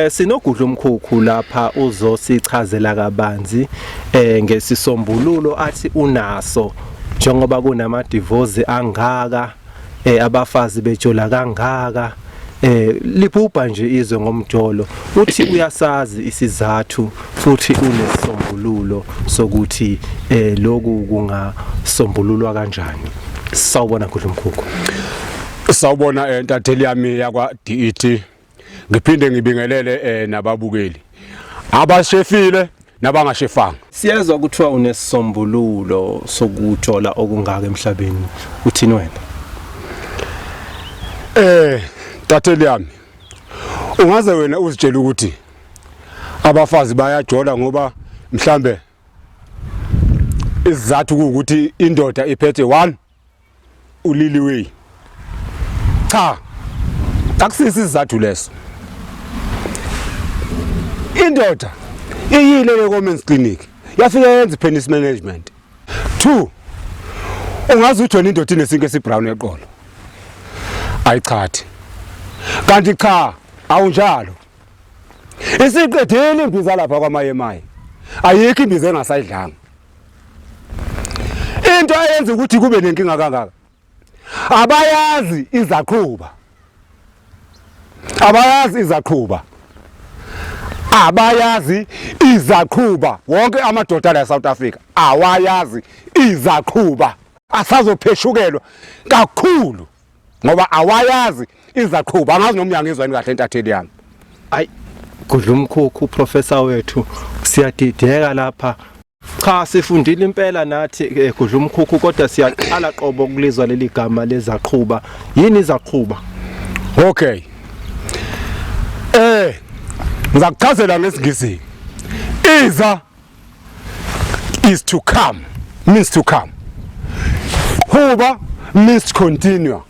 Sinogudla umkhukhu lapha uzosichazela kabanzi ngesisombululo athi unaso njengoba kunama divorce angaka abafazi bejola kangaka libhubha nje izwe ngomjolo uthi uyasazi isizathu futhi unesombululo sokuthi lokhu kungasombululwa kanjani. Sawubona Gudla umkhukhu. Sawubona ntatheli yami yakwa DET. Ngiphinde ngibingelele nababukeli abashefile nabangashefanga. Siyezwa kuthiwa unesombululo sokujola okungaka emhlabeni, uthini wena? Ntatheli yami, ungaze wena uzitshela ukuthi abafazi bayajola ngoba mhlambe isizathu ukuthi indoda iphethe 1 uliliwe. Cha, akusisi isizathu leso. Indoda iyile le-women's clinic yafika yenza penis management. 2, ungaze uthona indoda inesinke esibrown eqolo. Ayichathi. Kanti cha, awunjalo. Isiqedile imbiza lapha kwamayemaye. Ayikho imbiza engasayidlanga. Into eyenza ukuthi kube nenkinga kangaka. Abayazi Izaqhuba. Abayazi Izaqhuba. Abayazi Izaqhuba. Wonke amadoda la South Africa awayazi Izaqhuba. Asazopheshukelwa kakhulu ngoba awayazi Izaqhuba. Angazi noma uyangizwa kahle ntatheli yami. Ayi Gudla umkhukhu professor wethu siyadideka lapha. Cha sifundile impela nathi Gudla umkhukhu kodwa siyaqala qobo kulizwa leli gama lezaqhuba. Yini izaqhuba? Okay. Ngizakuchazela ngesingisi. Iza is to come, means to come. Huba means to continue.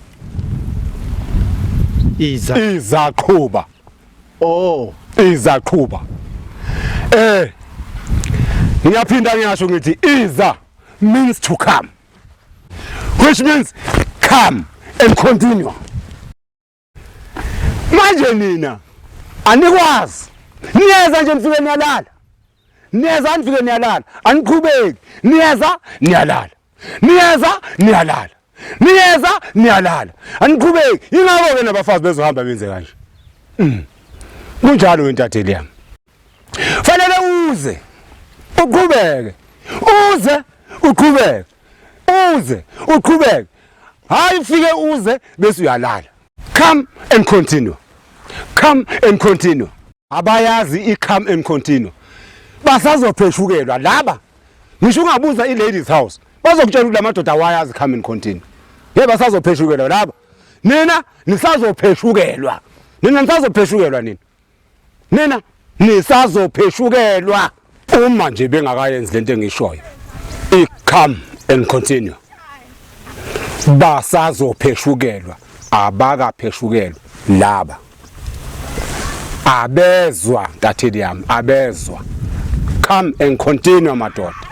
Izaqhuba. Oh, Izaqhuba. Ngiyaphinda ngiyasho ngithi iza means to come, which means come and continue. Manje nina anikwazi niyeza nje nifike niyalala, niyeza nifike niyalala, aniqhubeki, niyeza niyalala, niyeza niyalala, niyeza niyalala, aniqhubeki. Ingakho ke nabafazi bezohamba benze kanje. Kunjalo ntatheli yami. Fanele uze uqhubeke, uze uqhubeke, uze uqhubeke. Hayi fike uze bese uyalala. Come and continue. Come and continue. Abayazi i-come and continue. Basazopheshukelwa laba. Ngisho ungabuza i-ladies house. Bazokutshela ukuthi lamadoda awayazi come and continue. Basazopheshukelwa laba. Nina nisazopheshukelwa. Nina nisazopheshukelwa nina. Nina nisazopheshukelwa uma nje bengakayenzi lento engishoyo. I-come and continue. Basazopheshukelwa. Abakapheshukelwa laba. Abezwa ntatheli yami, abezwa. Come and continue madoda.